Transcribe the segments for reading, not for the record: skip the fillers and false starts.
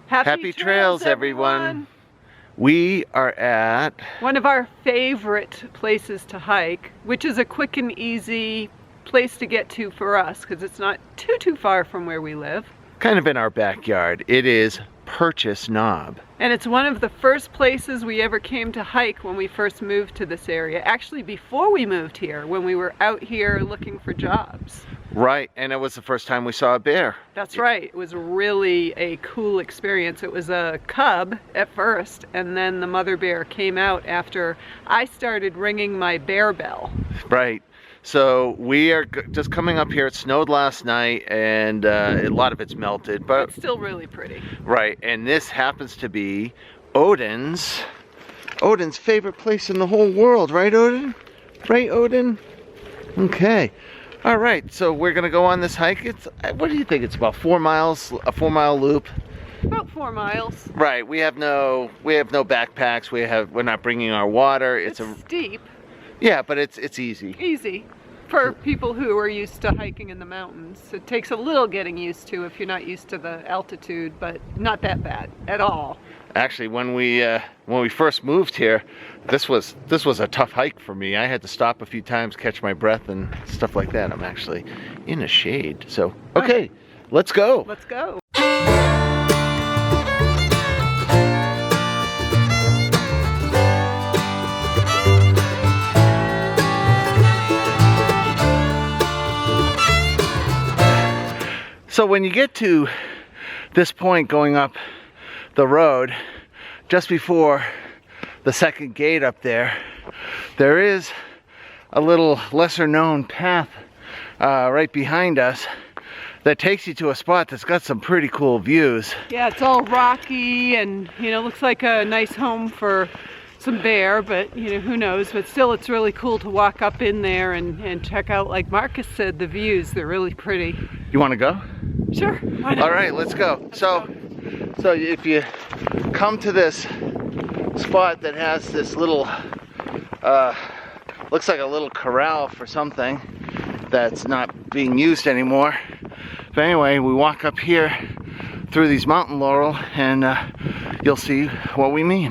Happy trails, everyone. We are at one of our favorite places to hike, which is a quick and easy place to get to for us because it's not too far from where we live. Kind of in our backyard. It is Purchase Knob. And it's one of the first places we ever came to hike when we first moved to this area. Actually, before we moved here, when we were out here looking for jobs. Right, and it was the first time we saw a bear. That's right. It was really a cool experience. It was a cub at first, and then the mother bear came out after I started ringing my bear bell. Right. So we are just coming up here. It snowed last night, and a lot of it's melted, but it's still really pretty. Right, and this happens to be Odin's favorite place in the whole world, right, Odin? Right, Odin? Okay. All right, so we're gonna go on this hike. It's, what do you think? It's about 4 miles, a 4-mile loop. About 4 miles. Right. We have no backpacks. We're not bringing our water. It's steep. Yeah, but it's easy. Easy for people who are used to hiking in the mountains. It takes a little getting used to if you're not used to the altitude, but not that bad at all. Actually, when we first moved here, this was a tough hike for me. I had to stop a few times, catch my breath and stuff like that. I'm actually in a shade. So, okay, let's go. Let's go. So when you get to this point going up the road, just before the second gate up there is a little lesser known path right behind us that takes you to a spot that's got some pretty cool views. Yeah, it's all rocky and, you know, looks like a nice home for some bear, but, you know, who knows. But still, it's really cool to walk up in there and check out, like Marcus said, the views. They're really pretty. You want to go? Sure. All right, let's go. So if you come to this spot that has this little, looks like a little corral for something that's not being used anymore. But anyway, we walk up here through these mountain laurel and you'll see what we mean.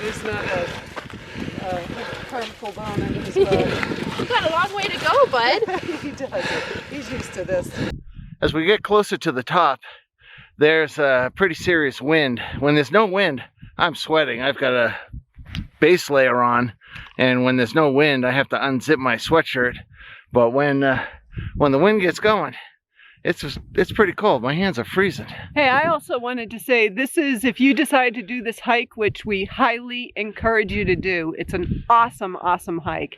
There's not a harmful bone in his bone. You've got a long way to go, bud. He does. He's used to this. As we get closer to the top, there's a pretty serious wind. When there's no wind, I'm sweating. I've got a base layer on, and when there's no wind, I have to unzip my sweatshirt. But when the wind gets going, it's pretty cold. My hands are freezing. Hey, I also wanted to say, this is, if you decide to do this hike, which we highly encourage you to do, it's an awesome hike.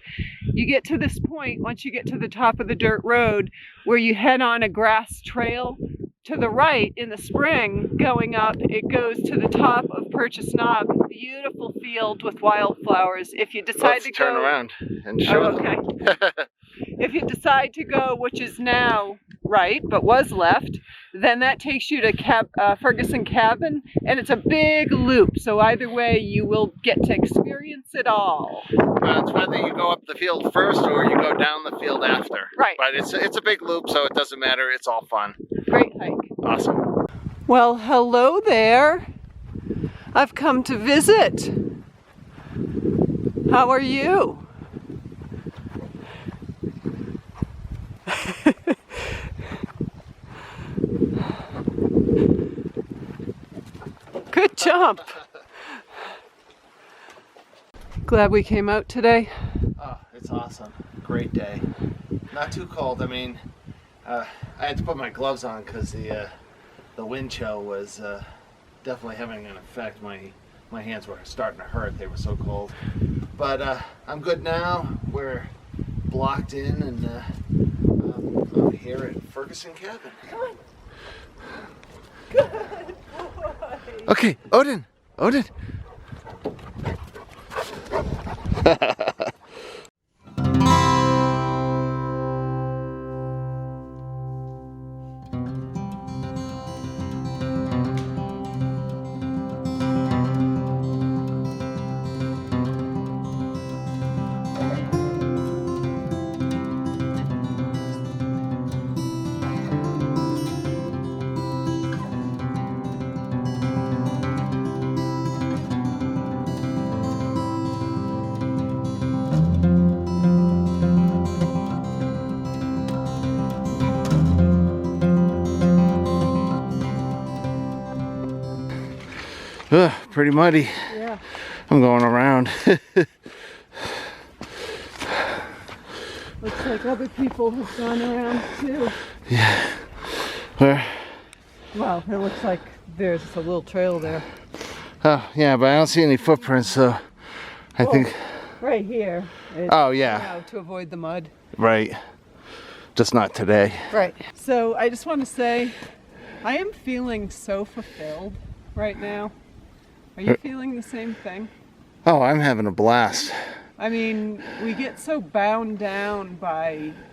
You get to this point, once you get to the top of the dirt road, where you head on a grass trail. To the right, in the spring, going up, it goes to the top of Purchase Knob. Beautiful field with wildflowers. If you decide to go... turn around and show them. Okay. If you decide to go, which is now right, but was left, then that takes you to Ferguson Cabin, and it's a big loop. So either way, you will get to experience it all. Well, it's whether you go up the field first or you go down the field after. Right. But it's a big loop, so it doesn't matter. It's all fun. Great hike. Awesome. Well, hello there. I've come to visit. How are you? Good jump. Glad we came out today. Oh, It's awesome. Great day. Not too cold. I mean, I had to put my gloves on because the wind chill was definitely having an effect. My hands were starting to hurt. They were so cold. But I'm good now. We're blocked in, and I'm here at Ferguson Cabin. Come on. Good boy. Okay, Odin. Pretty muddy. Yeah. I'm going around. Looks like other people have gone around too. Yeah. Where? Well, it looks like there's a little trail there. Oh, yeah, but I don't see any footprints, so I think. Right here. Oh, yeah. You know, to avoid the mud. Right. Just not today. Right. So I just want to say, I am feeling so fulfilled right now. Are you feeling the same thing? Oh, I'm having a blast. I mean, we get so bound down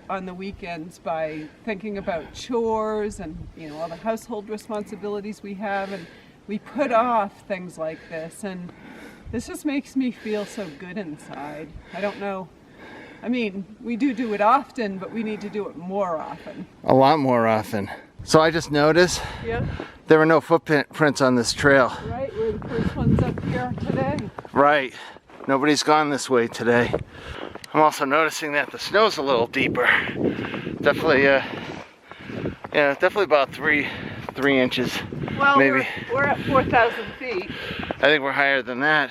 on the weekends by thinking about chores and, you know, all the household responsibilities we have, and we put off things like this, and this just makes me feel so good inside. I don't know. I mean, we do it often, but we need to do it more often. A lot more often. So I just noticed Yeah. there were no footprints on this trail. Right, we're the first ones up here today. Right. Nobody's gone this way today. I'm also noticing that the snow's a little deeper. Definitely, definitely about three inches. Well, maybe. we're at 4,000 feet. I think we're higher than that.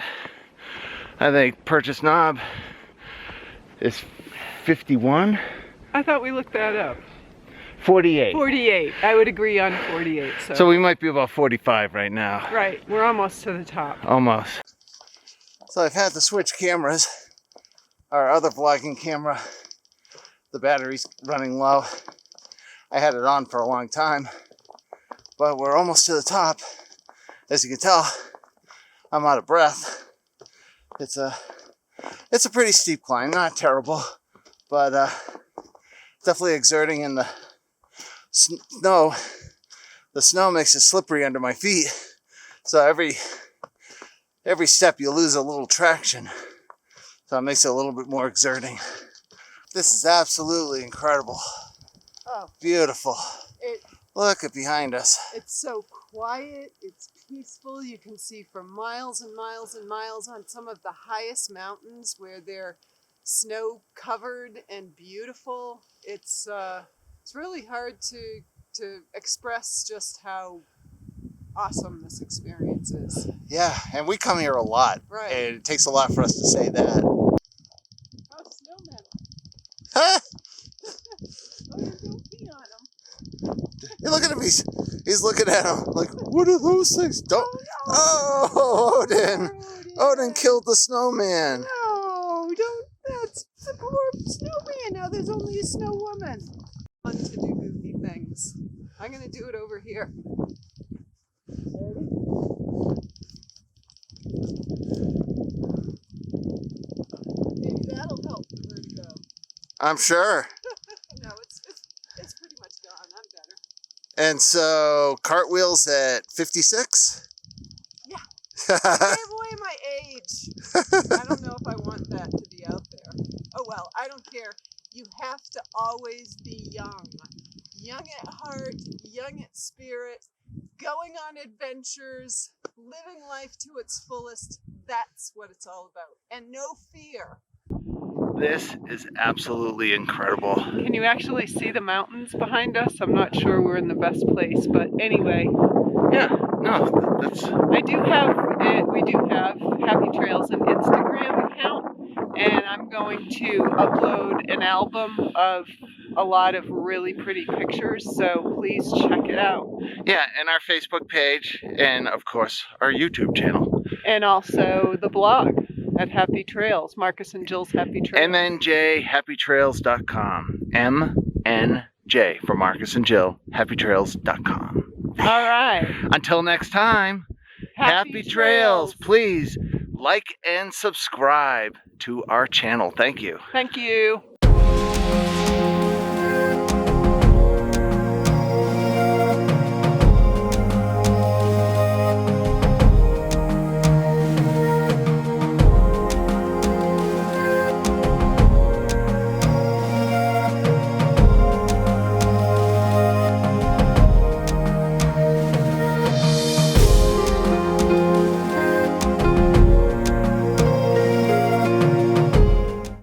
I think Purchase Knob is 51. I thought we looked that up. 48. 48. I would agree on 48. So we might be about 45 right now. Right, we're almost to the top. Almost. So I've had to switch cameras. Our other vlogging camera, the battery's running low. I had it on for a long time, but we're almost to the top. As you can tell, I'm out of breath. It's a pretty steep climb, not terrible, but definitely exerting in the snow. The snow makes it slippery under my feet, so every step you lose a little traction, so it makes it a little bit more exerting. This is absolutely incredible. Oh, Beautiful. Look at behind us. it's so quiet, it's peaceful. You can see for miles and miles and miles on some of the highest mountains where they're snow covered and beautiful. It's really hard to express just how awesome this experience is. Yeah, and we come here a lot. Right. And it takes a lot for us to say that. Oh, snowman. Huh? Oh, you're don't pee on them. Hey, look at him. He's looking at him like, what are those things? Don't. Oh, Odin. Odin killed the snowman. No, don't. That's the poor snowman. Now there's only a snow woman. Fun to do goofy things. I'm gonna do it over here. Maybe that'll help the vertigo. I'm sure. No, it's pretty much gone. I'm better. And so, cartwheels at 56? Yeah. Gave away my age. I don't know if I want that to be out there. Oh well, I don't care. You have to always be young. Young at heart, young at spirit, going on adventures, living life to its fullest. That's what it's all about. And no fear. This is absolutely incredible. Can you actually see the mountains behind us? I'm not sure we're in the best place, but anyway. Yeah, no, that's... We do have Happy Trails an Instagram account. and I'm going to upload an album of a lot of really pretty pictures, so please check it out. Yeah, and our Facebook page, and of course our YouTube channel. And also the blog at Happy Trails, Marcus and Jill's Happy Trails. MNJHappyTrails.com. MNJ for Marcus and Jill, HappyTrails.com. All right. Until next time, happy trails. Please like and subscribe to our channel. Thank you. Thank you.